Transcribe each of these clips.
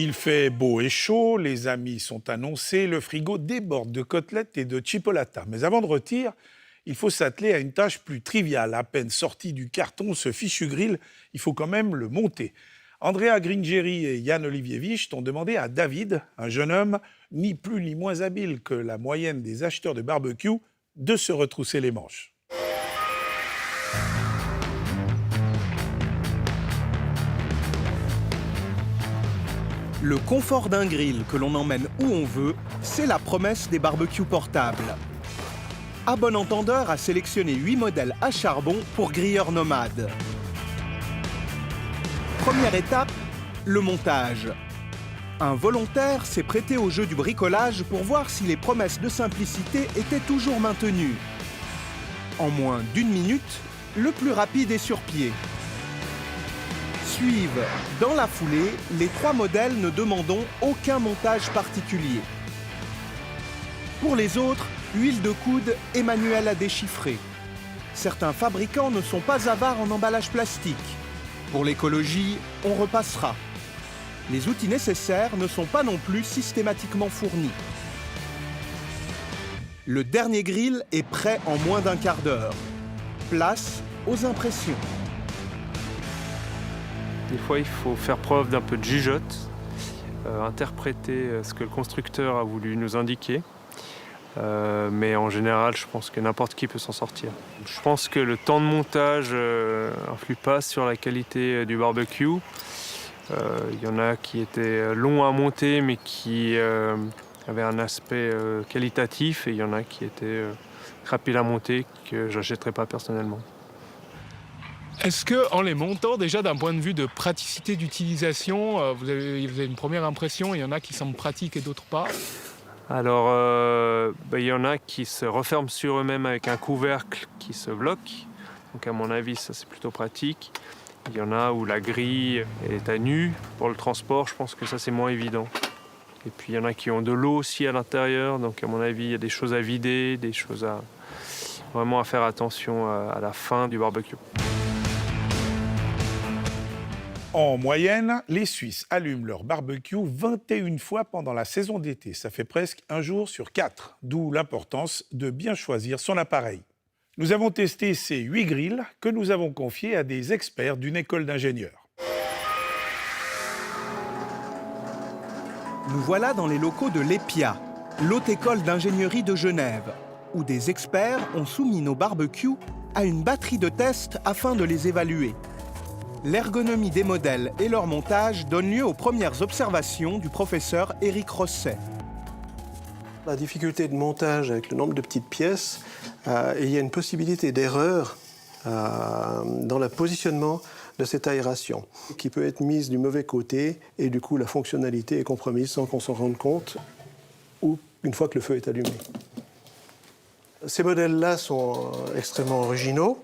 Il fait beau et chaud, les amis sont annoncés, le frigo déborde de côtelettes et de chipolata. Mais avant de rôtir, il faut s'atteler à une tâche plus triviale. À peine sorti du carton, ce fichu grill, il faut quand même le monter. Andrea Gringeri et Yann Olivier-Wicht ont demandé à David, un jeune homme ni plus ni moins habile que la moyenne des acheteurs de barbecue, de se retrousser les manches. Le confort d'un grill que l'on emmène où on veut, c'est la promesse des barbecues portables. À bon entendeur a sélectionné 8 modèles à charbon pour grilleurs nomades. Première étape, le montage. Un volontaire s'est prêté au jeu du bricolage pour voir si les promesses de simplicité étaient toujours maintenues. En moins d'1 minute, le plus rapide est sur pied. Suivent, dans la foulée, les 3 modèles ne demandant aucun montage particulier. Pour les autres, huile de coude et manuel à déchiffrer. Certains fabricants ne sont pas avares en emballage plastique. Pour l'écologie, on repassera. Les outils nécessaires ne sont pas non plus systématiquement fournis. Le dernier grill est prêt en moins d'un quart d'heure. Place aux impressions. Des fois, il faut faire preuve d'un peu de jugeote, interpréter ce que le constructeur a voulu nous indiquer. Mais en général, je pense que n'importe qui peut s'en sortir. Je pense que le temps de montage influe pas sur la qualité du barbecue. Il y en a qui étaient longs à monter, mais qui avaient un aspect qualitatif, et il y en a qui étaient rapides à monter, que je n'achèterais pas personnellement. Est-ce qu'en les montant, déjà d'un point de vue de praticité d'utilisation, vous avez une première impression, il y en a qui semblent pratiques et d'autres pas? Alors, il y en a qui se referment sur eux-mêmes avec un couvercle qui se bloque. Donc à mon avis, ça c'est plutôt pratique. Il y en a où la grille est à nu. Pour le transport, je pense que ça c'est moins évident. Et puis il y en a qui ont de l'eau aussi à l'intérieur. Donc à mon avis, il y a des choses à vider, des choses à vraiment à faire attention à la fin du barbecue. En moyenne, les Suisses allument leur barbecue 21 fois pendant la saison d'été. Ça fait presque un jour sur 4, d'où l'importance de bien choisir son appareil. Nous avons testé ces 8 grilles que nous avons confiés à des experts d'une école d'ingénieurs. Nous voilà dans les locaux de l'EPIA, l'Haute École d'ingénierie de Genève, où des experts ont soumis nos barbecues à une batterie de tests afin de les évaluer. L'ergonomie des modèles et leur montage donnent lieu aux premières observations du professeur Éric Rosset. La difficulté de montage avec le nombre de petites pièces, il y a une possibilité d'erreur dans le positionnement de cette aération qui peut être mise du mauvais côté et du coup la fonctionnalité est compromise sans qu'on s'en rende compte ou une fois que le feu est allumé. Ces modèles-là sont extrêmement originaux,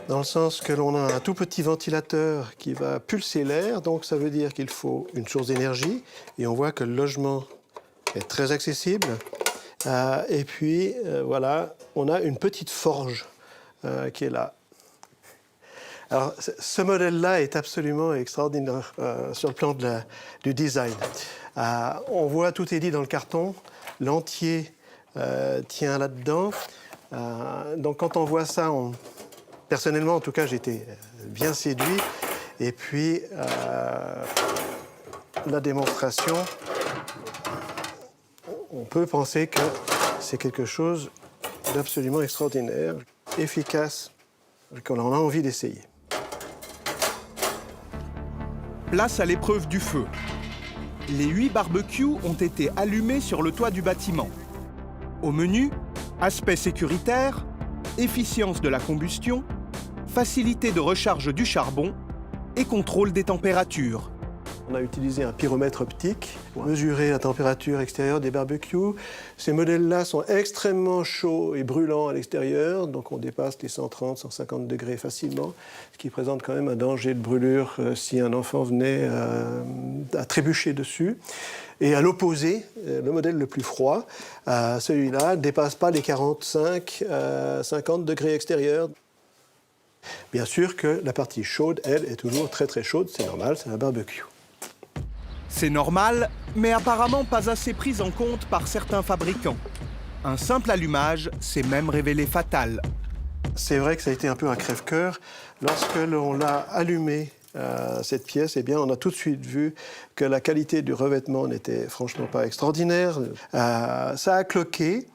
dans le sens que l'on a un tout petit ventilateur qui va pulser l'air, donc ça veut dire qu'il faut une source d'énergie, et on voit que le logement est très accessible. Et puis, voilà, on a une petite forge qui est là. Alors, ce modèle-là est absolument extraordinaire sur le plan du design. On voit, tout est dit dans le carton, l'entier tient là-dedans. Donc quand on voit ça, personnellement en tout cas, j'étais bien séduit. Et puis la démonstration, on peut penser que c'est quelque chose d'absolument extraordinaire, efficace, qu'on a envie d'essayer. Place à l'épreuve du feu. Les 8 barbecues ont été allumés sur le toit du bâtiment. Au menu, aspect sécuritaire, efficience de la combustion, facilité de recharge du charbon et contrôle des températures. On a utilisé un pyromètre optique pour mesurer la température extérieure des barbecues. Ces modèles-là sont extrêmement chauds et brûlants à l'extérieur, donc on dépasse les 130, 150 degrés facilement, ce qui présente quand même un danger de brûlure si un enfant venait à trébucher dessus. Et à l'opposé, le modèle le plus froid, celui-là, ne dépasse pas les 45, 50 degrés extérieurs. Bien sûr que la partie chaude, elle, est toujours très très chaude, c'est normal, c'est un barbecue. C'est normal, mais apparemment pas assez pris en compte par certains fabricants. Un simple allumage s'est même révélé fatal. C'est vrai que ça a été un peu un crève-cœur. Lorsque l'on l'a allumé, cette pièce, eh bien, on a tout de suite vu que la qualité du revêtement n'était franchement pas extraordinaire. Ça a cloqué,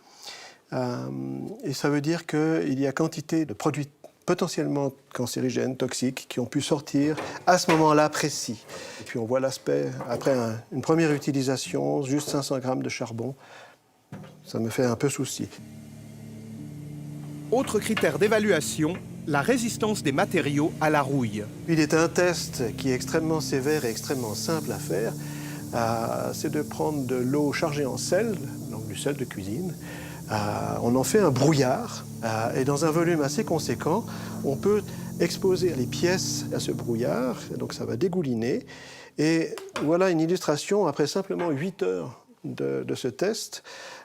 et ça veut dire qu'il y a quantité de produits potentiellement cancérigènes, toxiques, qui ont pu sortir à ce moment-là précis. Et puis on voit l'aspect, après une première utilisation, juste 500 grammes de charbon, ça me fait un peu souci. Autre critère d'évaluation, la résistance des matériaux à la rouille. Il est un test qui est extrêmement sévère et extrêmement simple à faire. C'est de prendre de l'eau chargée en sel, donc du sel de cuisine. On en fait un brouillard et dans un volume assez conséquent, on peut exposer les pièces à ce brouillard, donc ça va dégouliner. Et voilà une illustration, après simplement 8 heures de ce test,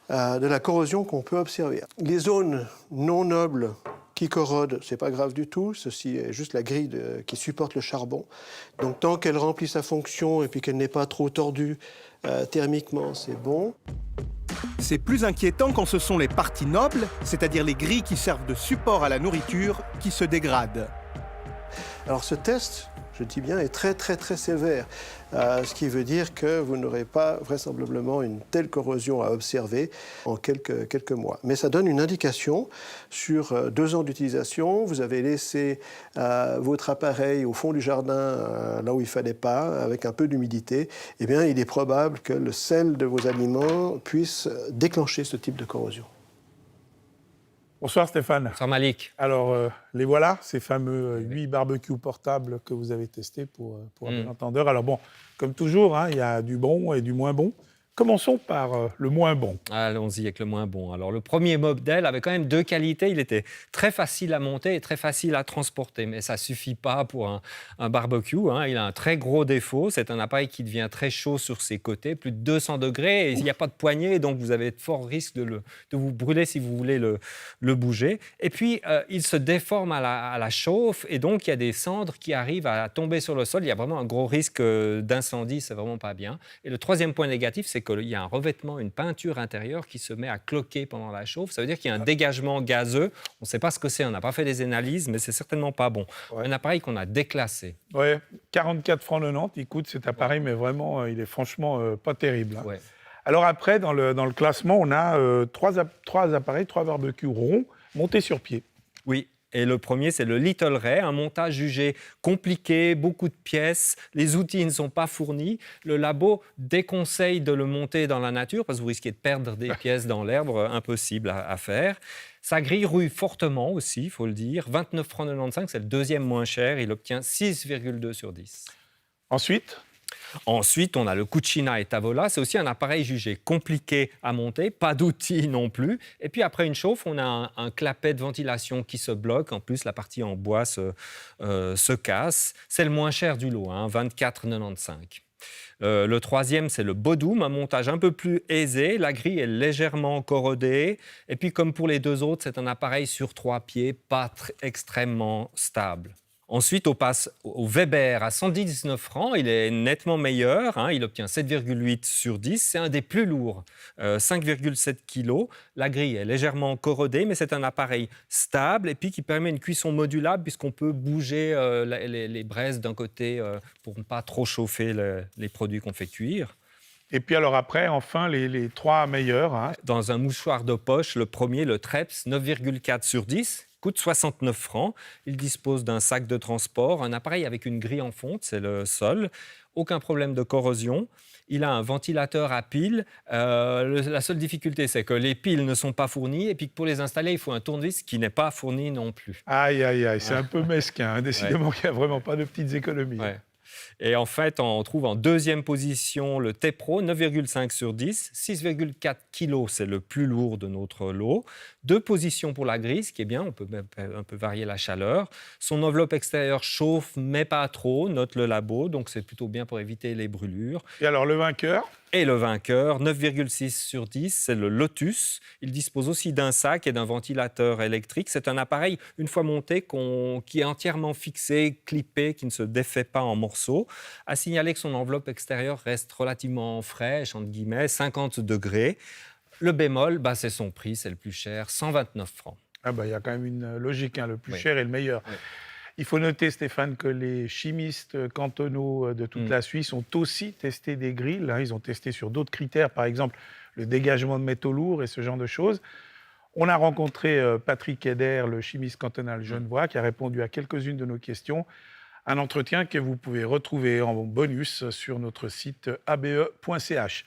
de la corrosion qu'on peut observer. Les zones non nobles qui corrodent, c'est pas grave du tout. Ceci est juste la grille qui supporte le charbon. Donc tant qu'elle remplit sa fonction et puis qu'elle n'est pas trop tordue thermiquement, c'est bon. C'est plus inquiétant quand ce sont les parties nobles, c'est-à-dire les grilles qui servent de support à la nourriture, qui se dégradent. Alors ce test, je dis bien, est très très très sévère. Ce qui veut dire que vous n'aurez pas vraisemblablement une telle corrosion à observer en quelques mois. Mais ça donne une indication sur 2 ans d'utilisation. Vous avez laissé votre appareil au fond du jardin, là où il ne fallait pas, avec un peu d'humidité. Eh bien, il est probable que le sel de vos aliments puisse déclencher ce type de corrosion. Bonsoir Stéphane. Bonsoir Malik. Alors, les voilà, ces fameux 8 barbecues portables que vous avez testés pour un bon entendeur. Alors bon, comme toujours, hein, il y a du bon et du moins bon. Commençons par le moins bon. Allons-y avec le moins bon. Alors, le premier modèle avait quand même 2 qualités. Il était très facile à monter et très facile à transporter. Mais ça ne suffit pas pour un barbecue, hein. Il a un très gros défaut. C'est un appareil qui devient très chaud sur ses côtés, plus de 200 degrés. Et il n'y a pas de poignée, donc vous avez de forts risques de vous brûler si vous voulez le bouger. Et puis, il se déforme à la chauffe. Et donc, il y a des cendres qui arrivent à tomber sur le sol. Il y a vraiment un gros risque d'incendie. C'est vraiment pas bien. Et le troisième point négatif, c'est qu'il y a un revêtement, une peinture intérieure qui se met à cloquer pendant la chauffe. Ça veut dire qu'il y a un dégagement gazeux. On ne sait pas ce que c'est, on n'a pas fait des analyses, mais c'est certainement pas bon. Ouais. Un appareil qu'on a déclassé. Oui, 44 francs 90, il coûte cet appareil, mais vraiment, il est franchement pas terrible. Hein. Ouais. Alors après, dans le classement, on a 3 appareils, 3 barbecues ronds montés sur pied. Oui. Et le premier, c'est le Little Ray, un montage jugé compliqué, beaucoup de pièces, les outils ne sont pas fournis. Le labo déconseille de le monter dans la nature parce que vous risquez de perdre des pièces dans l'herbe, impossible à faire. Sa grille rouille fortement aussi, il faut le dire. 29,95 francs, c'est le deuxième moins cher, il obtient 6,2 sur 10. Ensuite, on a le Cucina et Tavola. C'est aussi un appareil jugé compliqué à monter, pas d'outils non plus. Et puis après une chauffe, on a un clapet de ventilation qui se bloque. En plus, la partie en bois se casse. C'est le moins cher du lot, hein, 24,95. Le troisième, c'est le Bodum, un montage un peu plus aisé. La grille est légèrement corrodée. Et puis, comme pour les 2 autres, c'est un appareil sur 3 pieds, pas extrêmement stable. Ensuite, on passe au Weber à 119 francs. Il est nettement meilleur. Hein, il obtient 7,8 sur 10. C'est un des plus lourds, 5,7 kg. La grille est légèrement corrodée, mais c'est un appareil stable et puis qui permet une cuisson modulable puisqu'on peut bouger les braises d'un côté pour ne pas trop chauffer les produits qu'on fait cuire. Et puis alors après, enfin, les 3 meilleurs. Hein. Dans un mouchoir de poche, le premier, le Treps, 9,4 sur 10. Coûte 69 francs. Il dispose d'un sac de transport, un appareil avec une grille en fonte, c'est le sol. Aucun problème de corrosion. Il a un ventilateur à piles. La seule difficulté, c'est que les piles ne sont pas fournies et puis que pour les installer, il faut un tournevis qui n'est pas fourni non plus. Aïe, aïe, aïe, c'est un peu mesquin. Hein. Décidément, il n'y a vraiment pas de petites économies. Ouais. Et en fait, on trouve en deuxième position le T-Pro, 9,5 sur 10. 6,4 kg, c'est le plus lourd de notre lot. 2 positions pour la grille, ce qui est bien, on peut un peu varier la chaleur. Son enveloppe extérieure chauffe, mais pas trop, note le labo, donc c'est plutôt bien pour éviter les brûlures. Et alors, le vainqueur ? est le vainqueur. 9,6 sur 10, c'est le Lotus. Il dispose aussi d'un sac et d'un ventilateur électrique. C'est un appareil, une fois monté, qui est entièrement fixé, clippé, qui ne se défait pas en morceaux. À signaler que son enveloppe extérieure reste relativement fraîche, entre guillemets, 50 degrés. Le bémol, c'est son prix, c'est le plus cher, 129 francs. Ah bah, il y a quand même une logique, hein, le plus Oui. cher et le meilleur. Oui. Il faut noter, Stéphane, que les chimistes cantonaux de toute la Suisse ont aussi testé des grilles. Hein. Ils ont testé sur d'autres critères, par exemple le dégagement de métaux lourds et ce genre de choses. On a rencontré Patrick Eder, le chimiste cantonal genevois, qui a répondu à quelques-unes de nos questions. Un entretien que vous pouvez retrouver en bonus sur notre site abe.ch.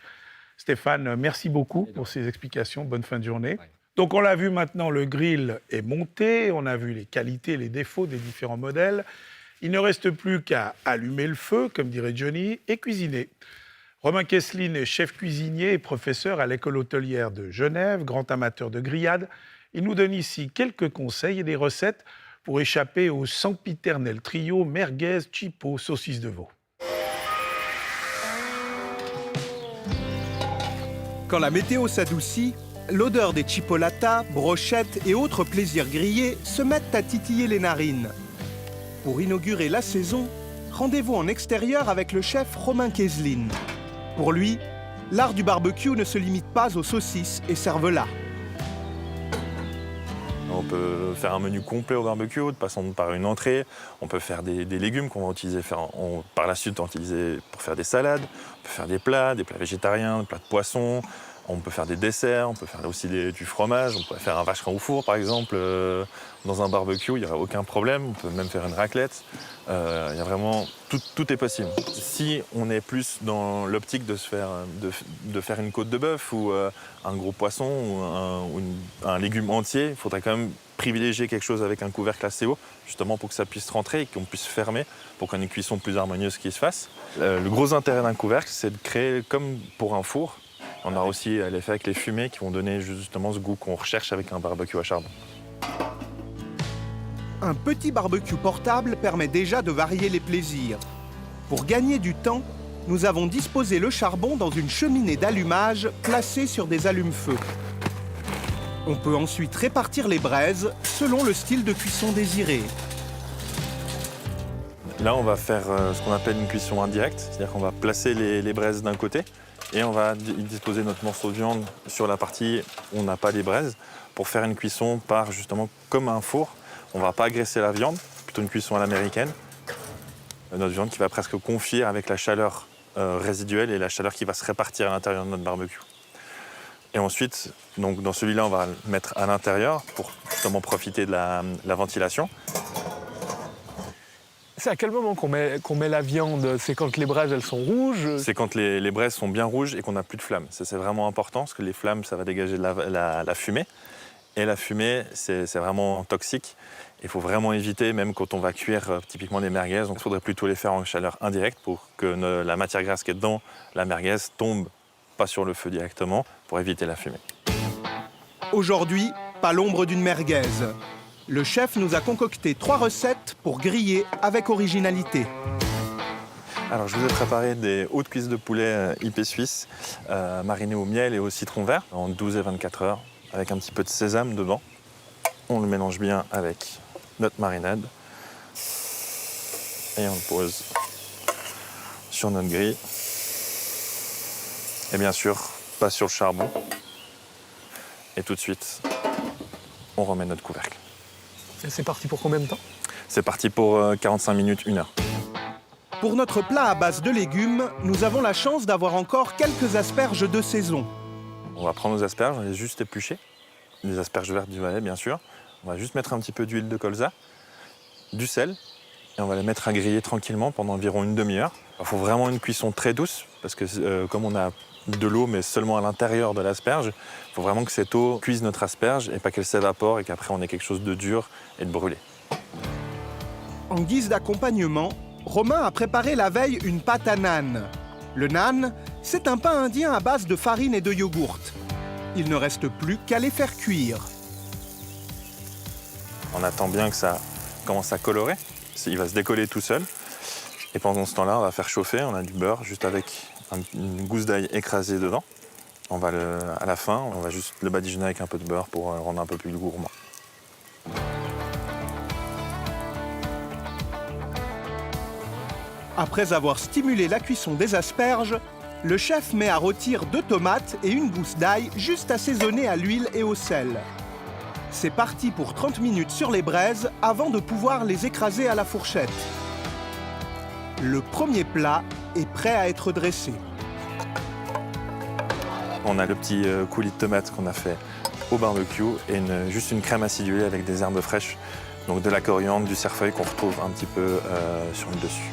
Stéphane, merci beaucoup pour ces explications. Bonne fin de journée. Ouais. Donc on l'a vu maintenant, le grill est monté, on a vu les qualités, les défauts des différents modèles. Il ne reste plus qu'à allumer le feu, comme dirait Johnny, et cuisiner. Romain Kesslin est chef cuisinier et professeur à l'école hôtelière de Genève, grand amateur de grillades. Il nous donne ici quelques conseils et des recettes pour échapper au sempiternel trio merguez, chipo, saucisse de veau. Quand la météo s'adoucit, l'odeur des chipolatas, brochettes et autres plaisirs grillés se mettent à titiller les narines. Pour inaugurer la saison, rendez-vous en extérieur avec le chef Romain Kesslin. Pour lui, l'art du barbecue ne se limite pas aux saucisses et cervelas. On peut faire un menu complet au barbecue, de passant par une entrée. On peut faire des légumes qu'on va utiliser, par la suite utiliser pour faire des salades. On peut faire des plats végétariens, des plats de poisson. On peut faire des desserts, on peut faire aussi du fromage. On peut faire un vacherin au four, par exemple. Dans un barbecue, il n'y aura aucun problème. On peut même faire une raclette. Il y a vraiment... Tout est possible. Si on est plus dans l'optique de faire une côte de bœuf ou un gros poisson ou un légume entier, il faudrait quand même privilégier quelque chose avec un couvercle assez haut, justement pour que ça puisse rentrer et qu'on puisse fermer, pour qu'on ait une cuisson plus harmonieuse qui se fasse. Le gros intérêt d'un couvercle, c'est de créer, comme pour un four, on a aussi l'effet avec les fumées qui vont donner justement ce goût qu'on recherche avec un barbecue à charbon. Un petit barbecue portable permet déjà de varier les plaisirs. Pour gagner du temps, nous avons disposé le charbon dans une cheminée d'allumage placée sur des allumes-feu. On peut ensuite répartir les braises selon le style de cuisson désiré. Là, on va faire ce qu'on appelle une cuisson indirecte, c'est-à-dire qu'on va placer les braises d'un côté et on va disposer notre morceau de viande sur la partie où on n'a pas les braises pour faire une cuisson justement comme un four. On ne va pas agresser la viande, plutôt une cuisson à l'américaine. Notre viande qui va presque confire avec la chaleur résiduelle et la chaleur qui va se répartir à l'intérieur de notre barbecue. Et ensuite, donc, dans celui-là, on va le mettre à l'intérieur pour justement profiter de la ventilation. C'est à quel moment qu'on met la viande? C'est quand les braises elles sont rouges? C'est quand les braises sont bien rouges et qu'on n'a plus de flammes. Ça, c'est vraiment important parce que les flammes, ça va dégager de la fumée. Et la fumée, c'est vraiment toxique. Il faut vraiment éviter, même quand on va cuire typiquement des merguez, donc il faudrait plutôt les faire en chaleur indirecte pour que la matière grasse qui est dans la merguez tombe pas sur le feu directement pour éviter la fumée. Aujourd'hui, pas l'ombre d'une merguez. Le chef nous a concocté 3 recettes pour griller avec originalité. Alors, je vous ai préparé des hautes cuisses de poulet IP suisse, marinées au miel et au citron vert, en 12 et 24 heures, avec un petit peu de sésame dedans. On le mélange bien avec notre marinade. Et on le pose sur notre grille. Et bien sûr, pas sur le charbon. Et tout de suite, on remet notre couvercle. Et c'est parti pour combien de temps? C'est parti pour 45 minutes, 1 heure. Pour notre plat à base de légumes, nous avons la chance d'avoir encore quelques asperges de saison. On va prendre nos asperges, on va les juste éplucher. Les asperges vertes du Valais, bien sûr. On va juste mettre un petit peu d'huile de colza, du sel, et on va les mettre à griller tranquillement pendant environ une demi-heure. Il faut vraiment une cuisson très douce, parce que comme on a de l'eau, mais seulement à l'intérieur de l'asperge, il faut vraiment que cette eau cuise notre asperge et pas qu'elle s'évapore et qu'après on ait quelque chose de dur et de brûlé. En guise d'accompagnement, Romain a préparé la veille une pâte à naan. Le naan, c'est un pain indien à base de farine et de yogourt. Il ne reste plus qu'à les faire cuire. On attend bien que ça commence à colorer. Il va se décoller tout seul. Et pendant ce temps-là, on va faire chauffer. On a du beurre juste avec une gousse d'ail écrasée dedans. À la fin, on va juste le badigeonner avec un peu de beurre pour rendre un peu plus gourmand. Après avoir stimulé la cuisson des asperges, le chef met à rôtir 2 tomates et une gousse d'ail juste assaisonnée à l'huile et au sel. C'est parti pour 30 minutes sur les braises avant de pouvoir les écraser à la fourchette. Le premier plat est prêt à être dressé. On a le petit coulis de tomates qu'on a fait au barbecue et juste une crème acidulée avec des herbes fraîches, donc de la coriandre, du cerfeuil qu'on retrouve un petit peu sur le dessus.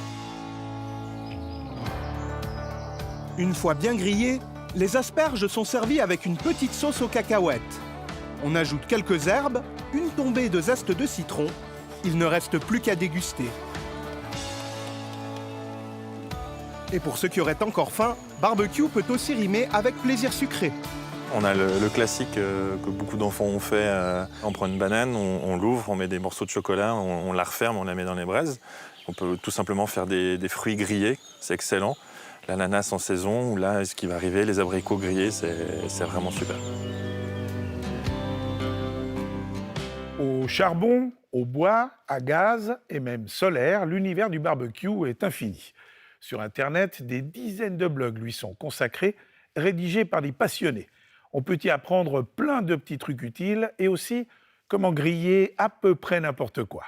Une fois bien grillées, les asperges sont servies avec une petite sauce aux cacahuètes. On ajoute quelques herbes, une tombée de zeste de citron. Il ne reste plus qu'à déguster. Et pour ceux qui auraient encore faim, barbecue peut aussi rimer avec plaisir sucré. On a le classique que beaucoup d'enfants ont fait. On prend une banane, on l'ouvre, on met des morceaux de chocolat, on la referme, on la met dans les braises. On peut tout simplement faire des fruits grillés, c'est excellent. L'ananas en saison, ou là, ce qui va arriver, les abricots grillés, c'est vraiment super. Au charbon, au bois, à gaz et même solaire, l'univers du barbecue est infini. Sur Internet, des dizaines de blogs lui sont consacrés, rédigés par des passionnés. On peut y apprendre plein de petits trucs utiles et aussi comment griller à peu près n'importe quoi.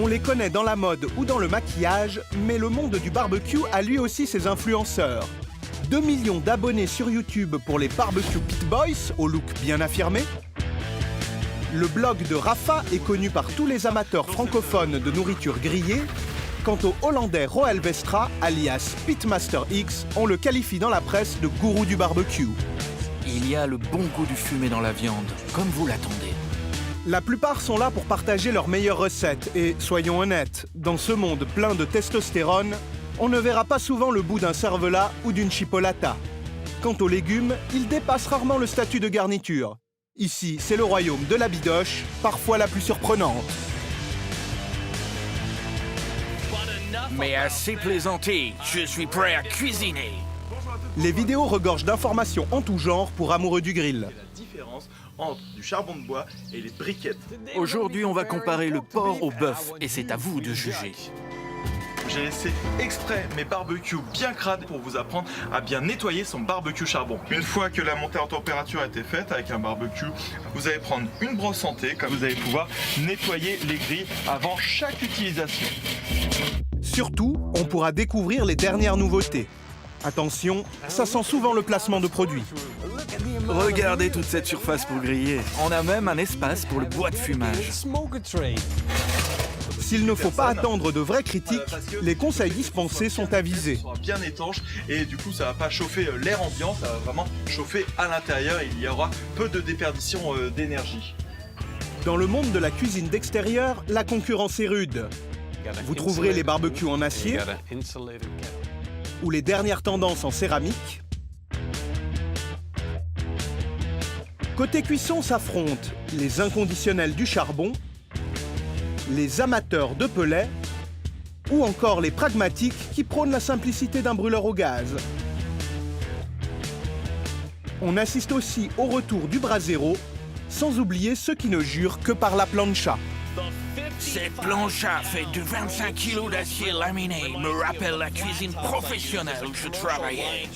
On les connaît dans la mode ou dans le maquillage, mais le monde du barbecue a lui aussi ses influenceurs. 2 millions d'abonnés sur YouTube pour les Barbecue Pit Boys, au look bien affirmé. Le blog de Rafa est connu par tous les amateurs francophones de nourriture grillée. Quant au Hollandais Roel Vestra, alias Pitmaster X, on le qualifie dans la presse de gourou du barbecue. Il y a le bon goût du fumé dans la viande, comme vous l'attendez. La plupart sont là pour partager leurs meilleures recettes et, soyons honnêtes, dans ce monde plein de testostérone, on ne verra pas souvent le bout d'un cervelas ou d'une chipolata. Quant aux légumes, ils dépassent rarement le statut de garniture. Ici, c'est le royaume de la bidoche, parfois la plus surprenante. Mais assez plaisanté, je suis prêt à cuisiner. Les vidéos regorgent d'informations en tout genre pour amoureux du grill. La différence entre du charbon de bois et les briquettes. Aujourd'hui, on va comparer le porc au bœuf et c'est à vous de juger. J'ai laissé exprès mes barbecues bien crades pour vous apprendre à bien nettoyer son barbecue charbon. Une fois que la montée en température a été faite avec un barbecue, vous allez prendre une brosse en thé, comme vous allez pouvoir nettoyer les grilles avant chaque utilisation. Surtout, on pourra découvrir les dernières nouveautés. Attention, ça sent souvent le placement de produits. Regardez toute cette surface pour griller. On a même un espace pour le bois de fumage. S'il ne faut pas attendre de vraies critiques, les conseils dispensés sont avisés. Ça sera bien étanche et du coup ça va pas chauffer l'air ambiant, ça va vraiment chauffer à l'intérieur et il y aura peu de déperdition d'énergie. Dans le monde de la cuisine d'extérieur, la concurrence est rude. Vous trouverez les barbecues en acier ou les dernières tendances en céramique. Côté cuisson s'affrontent les inconditionnels du charbon, les amateurs de pellets ou encore les pragmatiques qui prônent la simplicité d'un brûleur au gaz. On assiste aussi au retour du brasero, sans oublier ceux qui ne jurent que par la plancha. Cette plancha faite de 25 kg d'acier laminé me rappelle la cuisine professionnelle où je travaillais.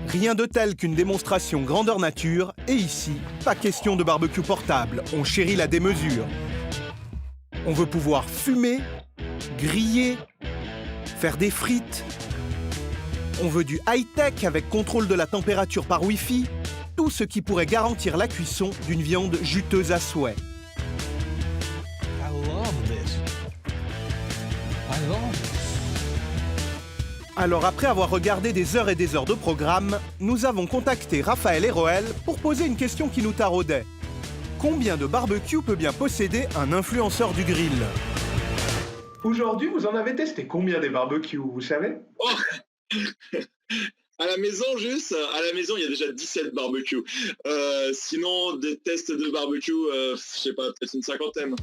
Rien de tel qu'une démonstration grandeur nature, et ici, pas question de barbecue portable, on chérit la démesure. On veut pouvoir fumer, griller, faire des frites. On veut du high-tech avec contrôle de la température par Wi-Fi, tout ce qui pourrait garantir la cuisson d'une viande juteuse à souhait. Alors après avoir regardé des heures et des heures de programme, nous avons contacté Raphaël et Roel pour poser une question qui nous taraudait. Combien de barbecues peut bien posséder un influenceur du grill? Aujourd'hui, vous en avez testé combien des barbecues, vous savez? À la maison, il y a déjà 17 barbecues. Sinon, des tests de barbecue, je sais pas, peut-être une cinquantaine.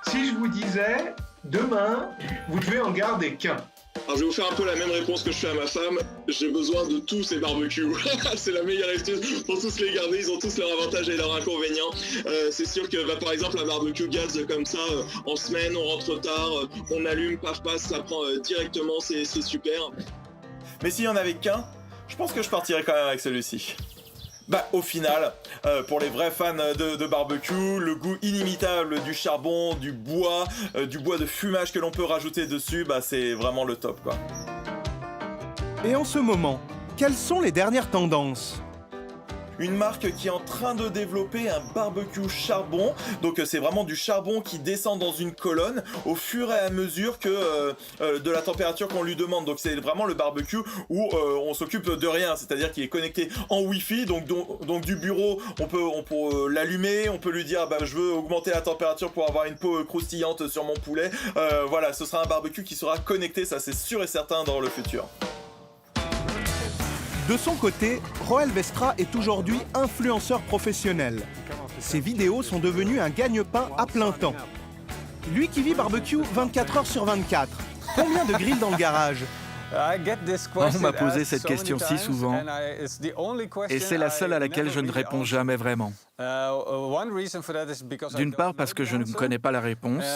Si je vous disais, demain, vous devez en garder qu'un. Alors je vais vous faire un peu la même réponse que je fais à ma femme. J'ai besoin de tous ces barbecues. C'est la meilleure excuse pour tous les garder. Ils ont tous leurs avantages et leurs inconvénients. C'est sûr que par exemple un barbecue gaz comme ça, en semaine, on rentre tard, on allume, paf, ça prend directement, c'est super. Mais s'il n'y en avait qu'un, je pense que je partirais quand même avec celui-ci. Au final, pour les vrais fans de barbecue, le goût inimitable du charbon, du bois de fumage que l'on peut rajouter dessus, c'est vraiment le top, quoi. Et en ce moment, quelles sont les dernières tendances ? Une marque qui est en train de développer un barbecue charbon. Donc c'est vraiment du charbon qui descend dans une colonne au fur et à mesure que de la température qu'on lui demande. Donc c'est vraiment le barbecue où on s'occupe de rien, c'est-à-dire qu'il est connecté en Wi-Fi. Donc du bureau, on peut l'allumer, on peut lui dire je veux augmenter la température pour avoir une peau croustillante sur mon poulet. Voilà, ce sera un barbecue qui sera connecté, ça c'est sûr et certain dans le futur. De son côté, Roel Vestra est aujourd'hui influenceur professionnel. Ses vidéos sont devenues un gagne-pain à plein temps. Lui qui vit barbecue 24 heures sur 24, combien de grilles dans le garage ? On m'a posé cette question si souvent, et c'est la seule à laquelle je ne réponds jamais vraiment. D'une part parce que je ne connais pas la réponse,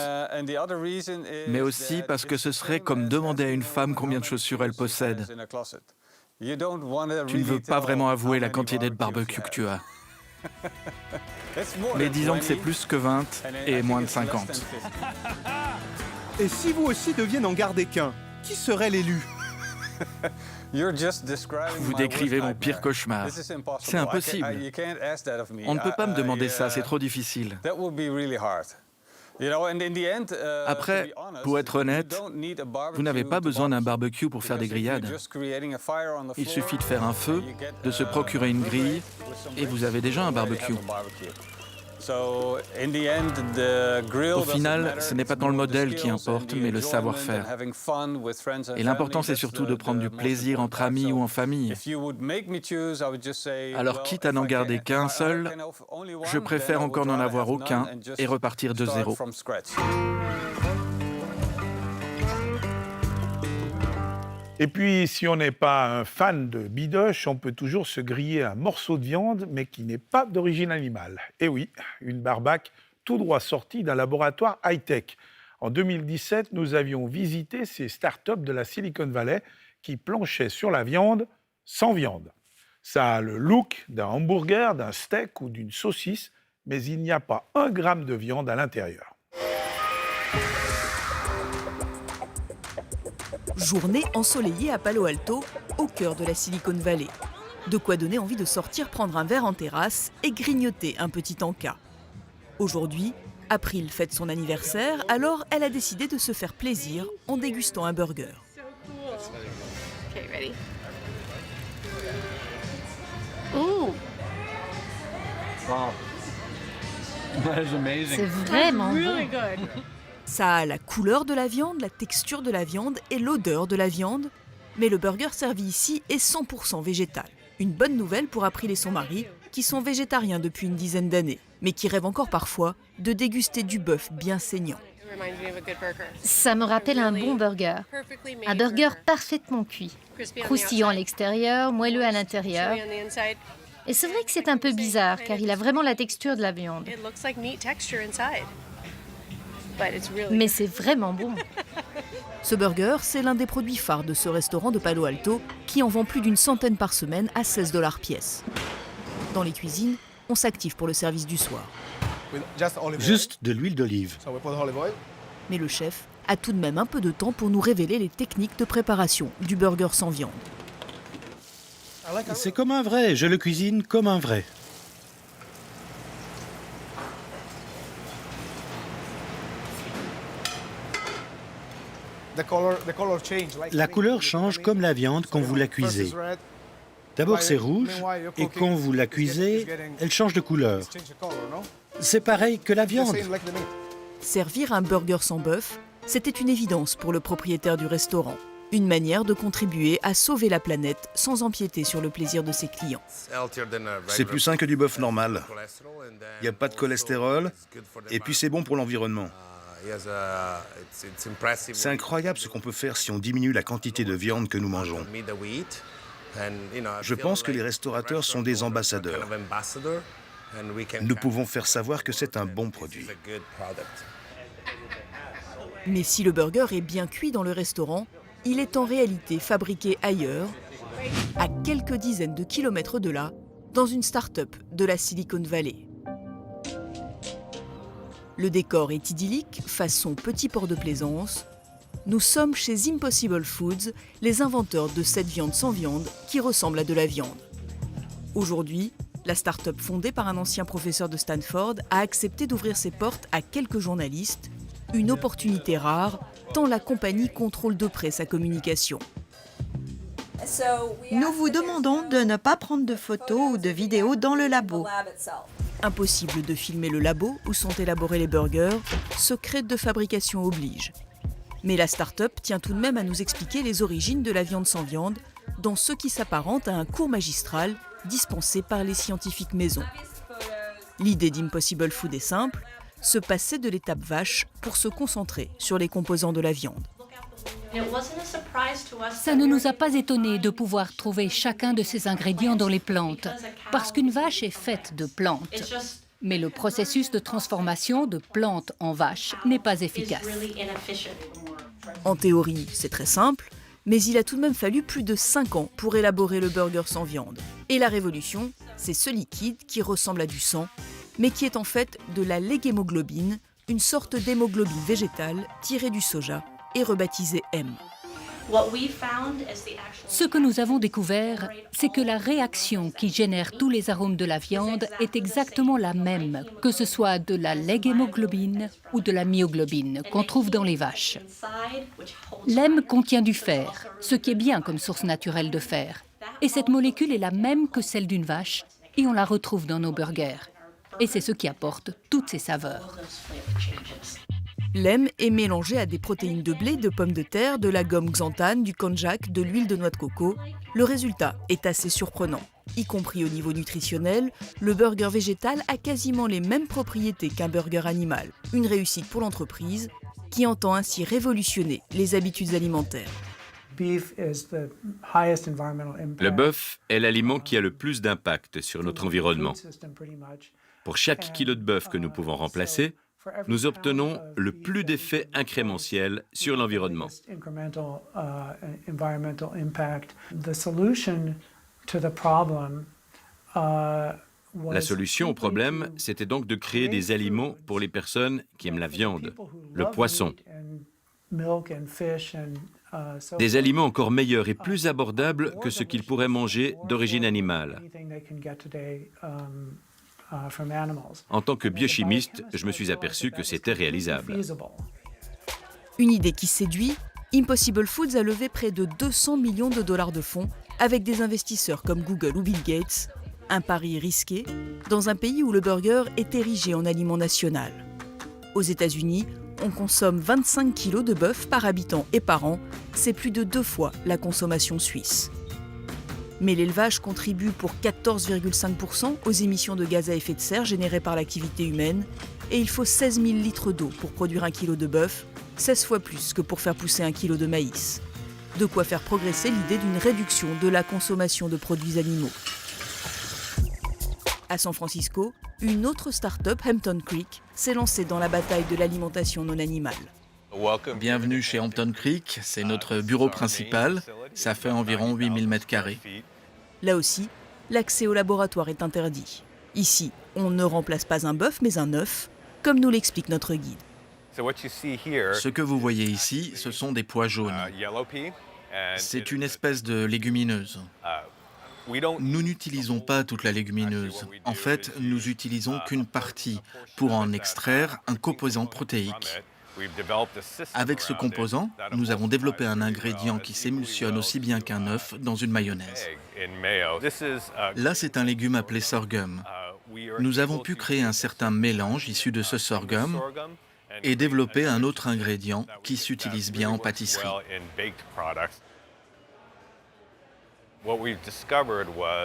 mais aussi parce que ce serait comme demander à une femme combien de chaussures elle possède. Tu ne veux pas vraiment avouer la quantité de barbecue que tu as. Mais disons que c'est plus que 20 et moins de 50. Et si vous aussi deviez n'en garder qu'un, qui serait l'élu ? Vous décrivez mon pire cauchemar. C'est impossible. On ne peut pas me demander ça, c'est trop difficile. Après, pour être honnête, vous n'avez pas besoin d'un barbecue pour faire des grillades. Il suffit de faire un feu, de se procurer une grille, et vous avez déjà un barbecue. Au final, ce n'est pas tant le modèle qui importe, mais le savoir-faire. Et l'important, c'est surtout de prendre du plaisir entre amis ou en famille. Alors, quitte à n'en garder qu'un seul, je préfère encore n'en avoir aucun et repartir de zéro. Et puis, si on n'est pas un fan de bidoche, on peut toujours se griller un morceau de viande, mais qui n'est pas d'origine animale. Et oui, une barbaque tout droit sortie d'un laboratoire high-tech. En 2017, nous avions visité ces startups de la Silicon Valley qui planchaient sur la viande sans viande. Ça a le look d'un hamburger, d'un steak ou d'une saucisse, mais il n'y a pas 1 gramme de viande à l'intérieur. Journée ensoleillée à Palo Alto, au cœur de la Silicon Valley. De quoi donner envie de sortir prendre un verre en terrasse et grignoter un petit encas. Aujourd'hui, April fête son anniversaire, alors elle a décidé de se faire plaisir en dégustant un burger. Okay, ready? Ooh. Wow. That is amazing. C'est vraiment really bon. good. Ça a la couleur de la viande, la texture de la viande et l'odeur de la viande. Mais le burger servi ici est 100% végétal. Une bonne nouvelle pour April et son mari, qui sont végétariens depuis une dizaine d'années, mais qui rêvent encore parfois de déguster du bœuf bien saignant. Ça me rappelle un bon burger. Un burger parfaitement cuit. Croustillant à l'extérieur, moelleux à l'intérieur. Et c'est vrai que c'est un peu bizarre, car il a vraiment la texture de la viande. Mais c'est vraiment bon. Ce burger, c'est l'un des produits phares de ce restaurant de Palo Alto qui en vend plus d'une centaine par semaine à $16 pièce. Dans les cuisines, on s'active pour le service du soir. Juste de l'huile d'olive. Mais le chef a tout de même un peu de temps pour nous révéler les techniques de préparation du burger sans viande. C'est comme un vrai, je le cuisine comme un vrai. La couleur change comme la viande quand vous la cuisez. D'abord c'est rouge, et quand vous la cuisez, elle change de couleur. C'est pareil que la viande. Servir un burger sans bœuf, c'était une évidence pour le propriétaire du restaurant. Une manière de contribuer à sauver la planète sans empiéter sur le plaisir de ses clients. C'est plus sain que du bœuf normal. Il n'y a pas de cholestérol, et puis c'est bon pour l'environnement. C'est incroyable ce qu'on peut faire si on diminue la quantité de viande que nous mangeons. Je pense que les restaurateurs sont des ambassadeurs. Nous pouvons faire savoir que c'est un bon produit. Mais si le burger est bien cuit dans le restaurant, il est en réalité fabriqué ailleurs, à quelques dizaines de kilomètres de là, dans une start-up de la Silicon Valley. Le décor est idyllique, façon petit port de plaisance. Nous sommes chez Impossible Foods, les inventeurs de cette viande sans viande qui ressemble à de la viande. Aujourd'hui, la start-up fondée par un ancien professeur de Stanford a accepté d'ouvrir ses portes à quelques journalistes, une opportunité rare, tant la compagnie contrôle de près sa communication. Nous vous demandons de ne pas prendre de photos ou de vidéos dans le labo. Impossible de filmer le labo où sont élaborés les burgers, secret de fabrication oblige. Mais la start-up tient tout de même à nous expliquer les origines de la viande sans viande dans ce qui s'apparente à un cours magistral dispensé par les scientifiques maison. L'idée d'Impossible Food est simple, se passer de l'étape vache pour se concentrer sur les composants de la viande. Ça ne nous a pas étonnés de pouvoir trouver chacun de ces ingrédients dans les plantes, parce qu'une vache est faite de plantes. Mais le processus de transformation de plante en vache n'est pas efficace. En théorie, c'est très simple, mais il a tout de même fallu plus de 5 ans pour élaborer le burger sans viande. Et la révolution, c'est ce liquide qui ressemble à du sang, mais qui est en fait de la léghémoglobine, une sorte d'hémoglobine végétale tirée du soja et rebaptisée M. Ce que nous avons découvert, c'est que la réaction qui génère tous les arômes de la viande est exactement la même, que ce soit de la léghémoglobine ou de la myoglobine qu'on trouve dans les vaches. L'M contient du fer, ce qui est bien comme source naturelle de fer. Et cette molécule est la même que celle d'une vache, et on la retrouve dans nos burgers. Et c'est ce qui apporte toutes ces saveurs. L'M est mélangé à des protéines de blé, de pommes de terre, de la gomme xanthane, du konjac, de l'huile de noix de coco. Le résultat est assez surprenant. Y compris au niveau nutritionnel, le burger végétal a quasiment les mêmes propriétés qu'un burger animal. Une réussite pour l'entreprise qui entend ainsi révolutionner les habitudes alimentaires. Le bœuf est l'aliment qui a le plus d'impact sur notre environnement. Pour chaque kilo de bœuf que nous pouvons remplacer, nous obtenons le plus d'effets incrémentiels sur l'environnement. La solution au problème, c'était donc de créer des aliments pour les personnes qui aiment la viande, le poisson. Des aliments encore meilleurs et plus abordables que ce qu'ils pourraient manger d'origine animale. En tant que biochimiste, je me suis aperçu que c'était réalisable. Une idée qui séduit, Impossible Foods a levé près de 200 millions de dollars de fonds avec des investisseurs comme Google ou Bill Gates. Un pari risqué dans un pays où le burger est érigé en aliment national. Aux États-Unis, on consomme 25 kilos de bœuf par habitant et par an. C'est plus de 2 fois la consommation suisse. Mais l'élevage contribue pour 14,5% aux émissions de gaz à effet de serre générées par l'activité humaine et il faut 16 000 litres d'eau pour produire 1 kilo de bœuf, 16 fois plus que pour faire pousser 1 kilo de maïs. De quoi faire progresser l'idée d'une réduction de la consommation de produits animaux. À San Francisco, une autre start-up, Hampton Creek, s'est lancée dans la bataille de l'alimentation non animale. Bienvenue chez Hampton Creek, c'est notre bureau principal, ça fait environ 8000 m². Là aussi, l'accès au laboratoire est interdit. Ici, on ne remplace pas un bœuf, mais un œuf, comme nous l'explique notre guide. Ce que vous voyez ici, ce sont des pois jaunes. C'est une espèce de légumineuse. Nous n'utilisons pas toute la légumineuse. En fait, nous utilisons qu'une partie pour en extraire un composant protéique. Avec ce composant, nous avons développé un ingrédient qui s'émulsionne aussi bien qu'un œuf dans une mayonnaise. Là, c'est un légume appelé sorghum. Nous avons pu créer un certain mélange issu de ce sorghum et développer un autre ingrédient qui s'utilise bien en pâtisserie.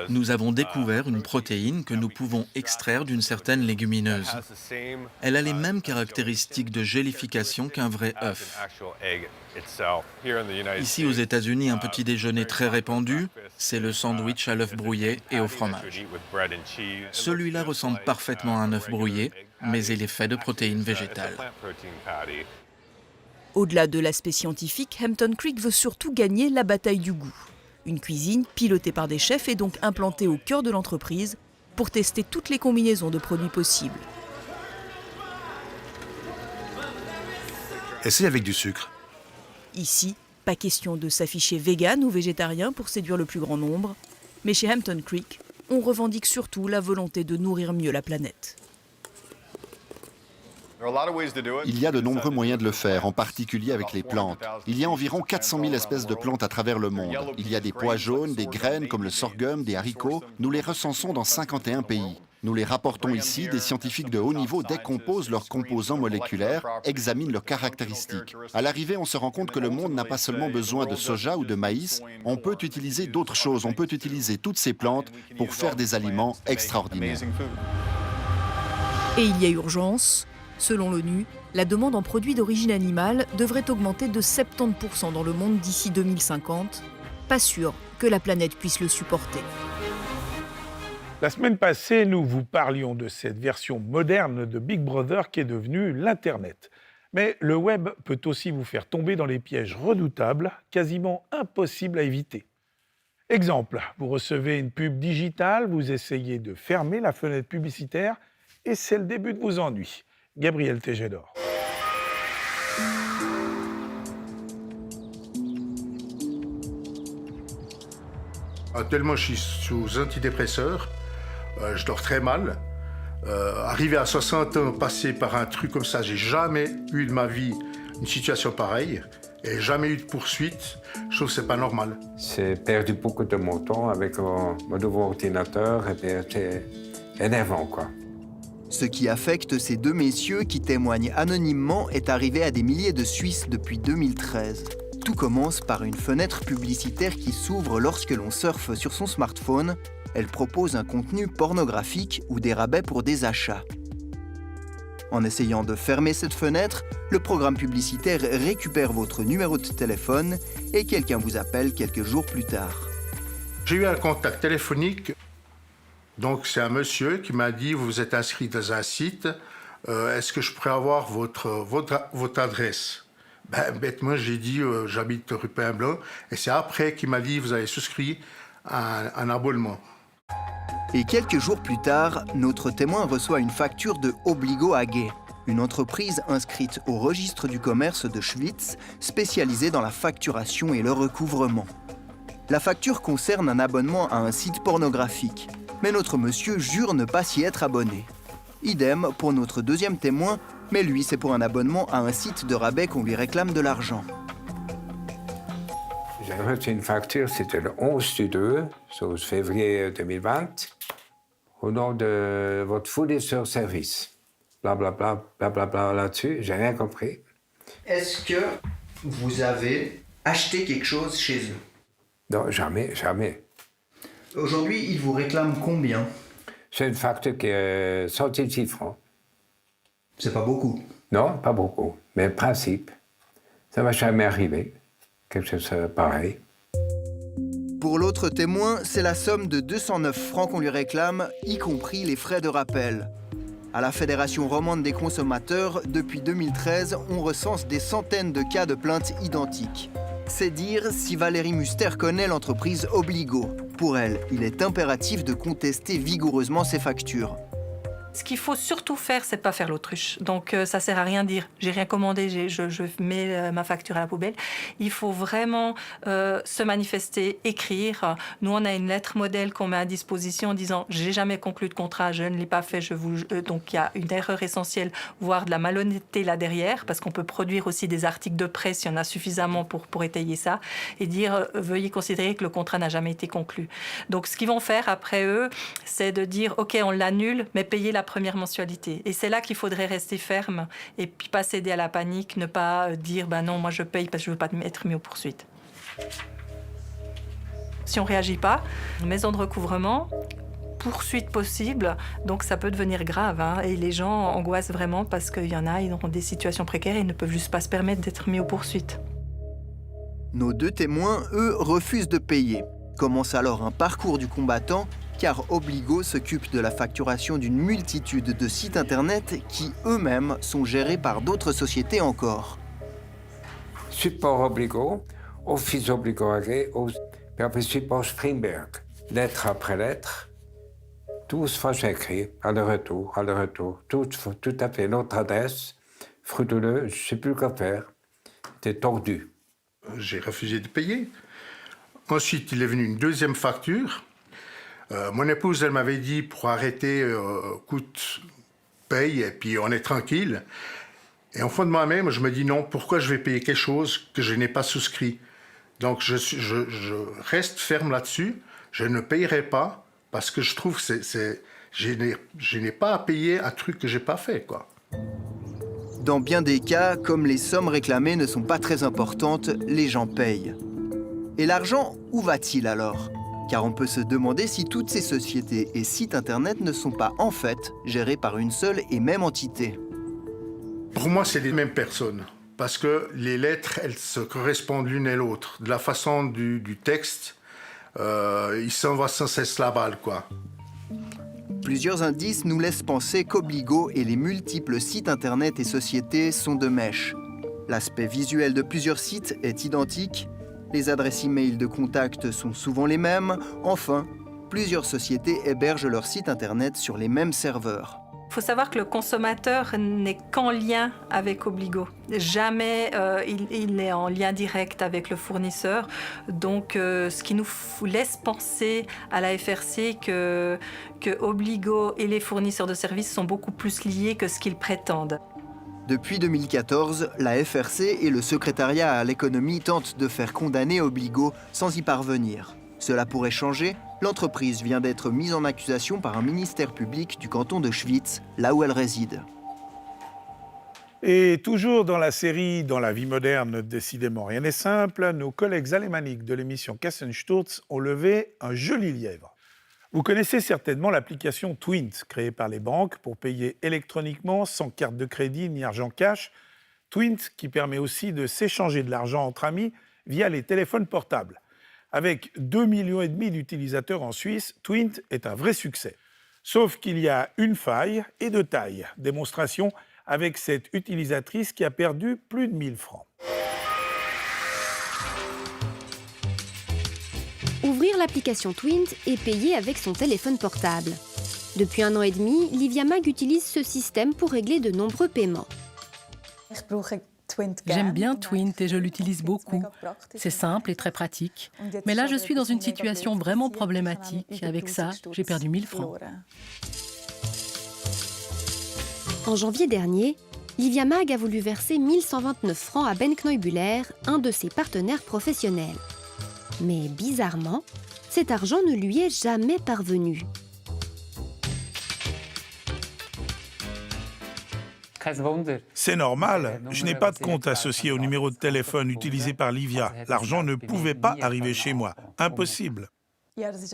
Nous avons découvert une protéine que nous pouvons extraire d'une certaine légumineuse. Elle a les mêmes caractéristiques de gélification qu'un vrai œuf. Ici aux États-Unis, un petit déjeuner très répandu, c'est le sandwich à l'œuf brouillé et au fromage. Celui-là ressemble parfaitement à un œuf brouillé, mais il est fait de protéines végétales. Au-delà de l'aspect scientifique, Hampton Creek veut surtout gagner la bataille du goût. Une cuisine pilotée par des chefs est donc implantée au cœur de l'entreprise pour tester toutes les combinaisons de produits possibles. Essaye avec du sucre. Ici, pas question de s'afficher vegan ou végétarien pour séduire le plus grand nombre, mais chez Hampton Creek, on revendique surtout la volonté de nourrir mieux la planète. Il y a de nombreux moyens de le faire, en particulier avec les plantes. Il y a environ 400 000 espèces de plantes à travers le monde. Il y a des pois jaunes, des graines comme le sorghum, des haricots. Nous les recensons dans 51 pays. Nous les rapportons ici, des scientifiques de haut niveau décomposent leurs composants moléculaires, examinent leurs caractéristiques. À l'arrivée, on se rend compte que le monde n'a pas seulement besoin de soja ou de maïs, on peut utiliser d'autres choses, on peut utiliser toutes ces plantes pour faire des aliments extraordinaires. Et il y a urgence. Selon l'ONU, la demande en produits d'origine animale devrait augmenter de 70% dans le monde d'ici 2050. Pas sûr que la planète puisse le supporter. La semaine passée, nous vous parlions de cette version moderne de Big Brother qui est devenue l'Internet. Mais le web peut aussi vous faire tomber dans les pièges redoutables, quasiment impossibles à éviter. Exemple, vous recevez une pub digitale, vous essayez de fermer la fenêtre publicitaire et c'est le début de vos ennuis. Gabriel Tégédor. Actuellement, je suis sous antidépresseur. Je dors très mal. Arrivé à 60 ans, passer par un truc comme ça, j'ai jamais eu de ma vie une situation pareille et jamais eu de poursuite. Je trouve que c'est pas normal. J'ai perdu beaucoup de mon temps avec mon nouveau ordinateur et c'est énervant, quoi. Ce qui affecte ces deux messieurs qui témoignent anonymement est arrivé à des milliers de Suisses depuis 2013. Tout commence par une fenêtre publicitaire qui s'ouvre lorsque l'on surfe sur son smartphone. Elle propose un contenu pornographique ou des rabais pour des achats. En essayant de fermer cette fenêtre, le programme publicitaire récupère votre numéro de téléphone et quelqu'un vous appelle quelques jours plus tard. J'ai eu un contact téléphonique. Donc, c'est un monsieur qui m'a dit « Vous êtes inscrit dans un site, est-ce que je pourrais avoir votre adresse ?» Bêtement, j'ai dit « J'habite rue Pain-Blanc » et c'est après qu'il m'a dit « Vous avez souscrit un abonnement ». Et quelques jours plus tard, notre témoin reçoit une facture de Obligo AG, une entreprise inscrite au registre du commerce de Schwytz, spécialisée dans la facturation et le recouvrement. La facture concerne un abonnement à un site pornographique. Mais notre monsieur jure ne pas s'y être abonné. Idem pour notre deuxième témoin, mais lui c'est pour un abonnement à un site de rabais qu'on lui réclame de l'argent. J'ai reçu une facture, c'était le 11/2, 12 février 2020, au nom de votre fournisseur service. Blablabla, blablabla là-dessus, j'ai rien compris. Est-ce que vous avez acheté quelque chose chez eux? Non, jamais, jamais. Aujourd'hui, ils vous réclament combien? C'est une facture qui est 106 francs. C'est pas beaucoup. Non, pas beaucoup. Mais principe, ça va jamais arriver. Quelque chose de pareil. Pour l'autre témoin, c'est la somme de 209 francs qu'on lui réclame, y compris les frais de rappel. À la Fédération romande des consommateurs, depuis 2013, on recense des centaines de cas de plaintes identiques. C'est dire si Valérie Muster connaît l'entreprise Obligo. Pour elle, il est impératif de contester vigoureusement ces factures. Ce qu'il faut surtout faire, c'est pas faire l'autruche. Donc ça sert à rien de dire j'ai rien commandé, je mets ma facture à la poubelle. Il faut vraiment se manifester, écrire. Nous on a une lettre modèle qu'on met à disposition en disant j'ai jamais conclu de contrat, je ne l'ai pas fait, donc il y a une erreur essentielle, voire de la malhonnêteté là derrière, parce qu'on peut produire aussi des articles de presse s'il y en a suffisamment pour étayer ça, et dire veuillez considérer que le contrat n'a jamais été conclu. Donc ce qu'ils vont faire après eux, c'est de dire ok on l'annule, mais payez la première mensualité. Et c'est là qu'il faudrait rester ferme et puis pas céder à la panique, ne pas dire ben non, moi je paye parce que je veux pas être mis aux poursuites. Si on ne réagit pas, maison de recouvrement, poursuite possible, donc ça peut devenir grave. Et les gens angoissent vraiment parce qu'il y en a, ils ont des situations précaires et ils ne peuvent juste pas se permettre d'être mis aux poursuites. Nos 2 témoins, eux, refusent de payer. Commence alors un parcours du combattant, car Obligo s'occupe de la facturation d'une multitude de sites internet qui, eux-mêmes, sont gérés par d'autres sociétés encore. Support Obligo, Office Obligo AG, puis après support Springberg. Lettre après lettre, 12 fois j'ai écrit, aller-retour, tout à fait notre adresse, frauduleux, je ne sais plus quoi faire, c'était tordu. J'ai refusé de payer. Ensuite, il est venu une deuxième facture. Mon épouse, elle m'avait dit, pour arrêter, coûte, paye, et puis on est tranquille. Et en fond de moi-même, je me dis non, pourquoi je vais payer quelque chose que je n'ai pas souscrit? Donc je reste ferme là-dessus, je ne payerai pas, parce que je trouve que je n'ai pas à payer un truc que je n'ai pas fait, quoi. Dans bien des cas, comme les sommes réclamées ne sont pas très importantes, les gens payent. Et l'argent, où va-t-il alors? Car on peut se demander si toutes ces sociétés et sites internet ne sont pas en fait gérés par une seule et même entité. Pour moi, c'est les mêmes personnes, parce que les lettres, elles se correspondent l'une et l'autre. De la façon du texte, il s'envoie sans cesse la balle, quoi. Plusieurs indices nous laissent penser qu'Obligo et les multiples sites internet et sociétés sont de mèche. L'aspect visuel de plusieurs sites est identique, les adresses e-mail de contact sont souvent les mêmes, enfin, plusieurs sociétés hébergent leurs sites internet sur les mêmes serveurs. Il faut savoir que le consommateur n'est qu'en lien avec Obligo. Jamais il est en lien direct avec le fournisseur. Donc, ce qui nous laisse penser à la FRC que Obligo et les fournisseurs de services sont beaucoup plus liés que ce qu'ils prétendent. Depuis 2014, la FRC et le secrétariat à l'économie tentent de faire condamner Obligo sans y parvenir. Cela pourrait changer. L'entreprise vient d'être mise en accusation par un ministère public du canton de Schwyz, là où elle réside. Et toujours dans la série Dans la vie moderne, décidément rien n'est simple, nos collègues alémaniques de l'émission Kassensturz ont levé un joli lièvre. Vous connaissez certainement l'application Twint, créée par les banques pour payer électroniquement sans carte de crédit ni argent cash. Twint qui permet aussi de s'échanger de l'argent entre amis via les téléphones portables. Avec 2,5 millions d'utilisateurs en Suisse, Twint est un vrai succès. Sauf qu'il y a une faille et de taille. Démonstration avec cette utilisatrice qui a perdu plus de 1 000 francs. Ouvrir l'application Twint et payer avec son téléphone portable. Depuis 1 an et demi, Livia Mag utilise ce système pour régler de nombreux paiements. J'aime bien Twint et je l'utilise beaucoup. C'est simple et très pratique. Mais là, je suis dans une situation vraiment problématique. Avec ça, j'ai perdu 1 000 francs. En janvier dernier, Livia Mag a voulu verser 1 129 francs à Ben Knoibuller, un de ses partenaires professionnels. Mais bizarrement, cet argent ne lui est jamais parvenu. C'est normal, je n'ai pas de compte associé au numéro de téléphone utilisé par Livia. L'argent ne pouvait pas arriver chez moi. Impossible.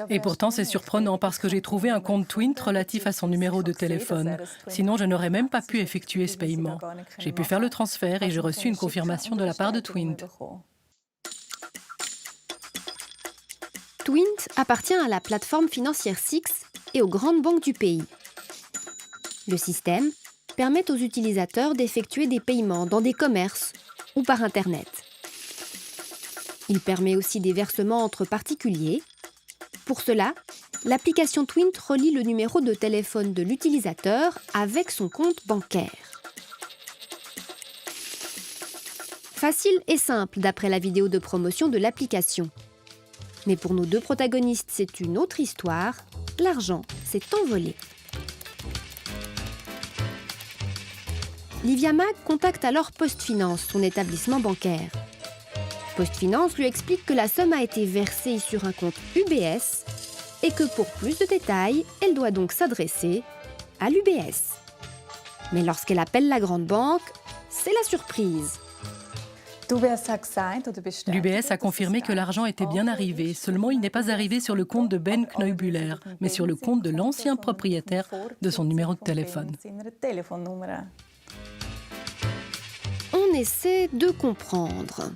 Et pourtant, c'est surprenant parce que j'ai trouvé un compte Twint relatif à son numéro de téléphone. Sinon, je n'aurais même pas pu effectuer ce paiement. J'ai pu faire le transfert et j'ai reçu une confirmation de la part de Twint. Twint appartient à la plateforme financière Six et aux grandes banques du pays. Le système permet aux utilisateurs d'effectuer des paiements dans des commerces ou par Internet. Il permet aussi des versements entre particuliers. Pour cela, l'application Twint relie le numéro de téléphone de l'utilisateur avec son compte bancaire. Facile et simple d'après la vidéo de promotion de l'application. Mais pour nos 2 protagonistes, c'est une autre histoire. L'argent s'est envolé. Livia Mag contacte alors PostFinance, son établissement bancaire. PostFinance lui explique que la somme a été versée sur un compte UBS et que pour plus de détails, elle doit donc s'adresser à l'UBS. Mais lorsqu'elle appelle la grande banque, c'est la surprise. L'UBS a confirmé que l'argent était bien arrivé, seulement il n'est pas arrivé sur le compte de Ben Kneubuller, mais sur le compte de l'ancien propriétaire de son numéro de téléphone. On essaie de comprendre.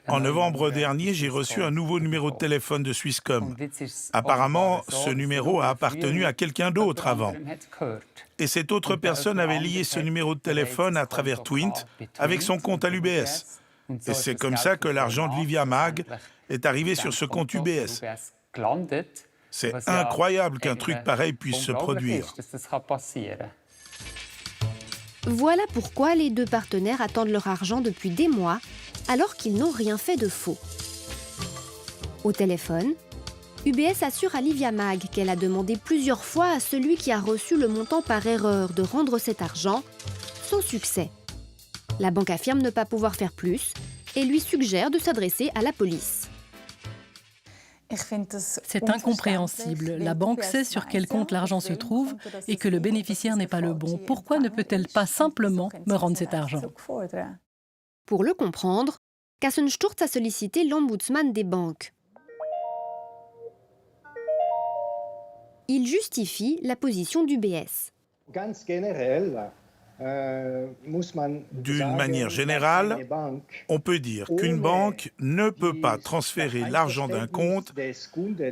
En novembre dernier, j'ai reçu un nouveau numéro de téléphone de Swisscom. Apparemment, ce numéro a appartenu à quelqu'un d'autre avant. Et cette autre personne avait lié ce numéro de téléphone à travers Twint avec son compte à l'UBS. Et c'est comme ça que l'argent de Livia Mag est arrivé sur ce compte UBS. C'est incroyable qu'un truc pareil puisse se produire. Voilà pourquoi les deux partenaires attendent leur argent depuis des mois, alors qu'ils n'ont rien fait de faux. Au téléphone, UBS assure à Livia Mag qu'elle a demandé plusieurs fois à celui qui a reçu le montant par erreur de rendre cet argent, sans succès. La banque affirme ne pas pouvoir faire plus et lui suggère de s'adresser à la police. C'est incompréhensible. La banque sait sur quel compte l'argent se trouve et que le bénéficiaire n'est pas le bon. Pourquoi ne peut-elle pas simplement me rendre cet argent? Pour le comprendre, Kassensturz a sollicité l'ombudsman des banques. Il justifie la position d'UBS. D'une manière générale, on peut dire qu'une banque ne peut pas transférer l'argent d'un compte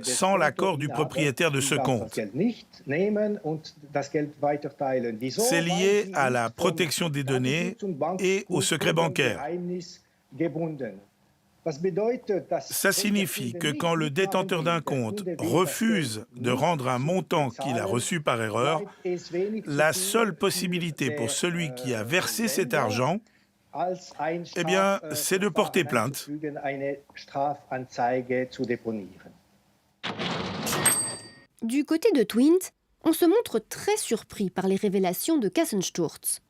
sans l'accord du propriétaire de ce compte. C'est lié à la protection des données et au secret bancaire. Ça signifie que quand le détenteur d'un compte refuse de rendre un montant qu'il a reçu par erreur, la seule possibilité pour celui qui a versé cet argent, eh bien, c'est de porter plainte. Du côté de Twint, on se montre très surpris par les révélations de Kassensturz.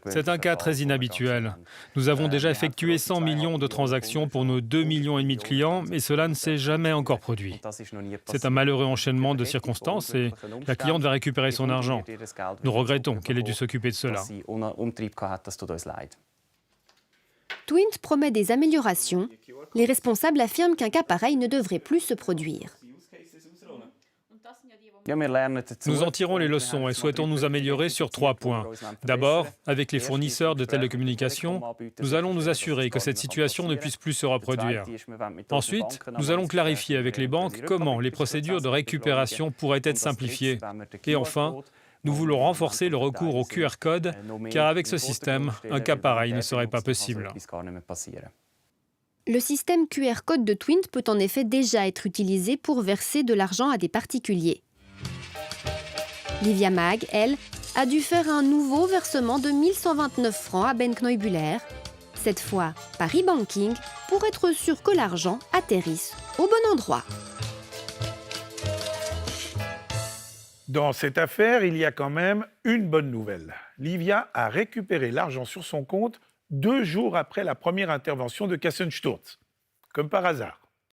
C'est un cas très inhabituel. Nous avons déjà effectué 100 millions de transactions pour nos 2,5 millions de clients, et cela ne s'est jamais encore produit. C'est un malheureux enchaînement de circonstances et la cliente va récupérer son argent. Nous regrettons qu'elle ait dû s'occuper de cela. Twint promet des améliorations. Les responsables affirment qu'un cas pareil ne devrait plus se produire. Nous en tirons les leçons et souhaitons nous améliorer sur 3 points. D'abord, avec les fournisseurs de télécommunications, nous allons nous assurer que cette situation ne puisse plus se reproduire. Ensuite, nous allons clarifier avec les banques comment les procédures de récupération pourraient être simplifiées. Et enfin, nous voulons renforcer le recours au QR code, car avec ce système, un cas pareil ne serait pas possible. Le système QR code de Twint peut en effet déjà être utilisé pour verser de l'argent à des particuliers. Livia Mag, elle, a dû faire un nouveau versement de 1129 francs à Ben Kneubuller, cette fois par e-banking, pour être sûr que l'argent atterrisse au bon endroit. Dans cette affaire, il y a quand même une bonne nouvelle. Livia a récupéré l'argent sur son compte 2 jours après la première intervention de Kassensturz, comme par hasard.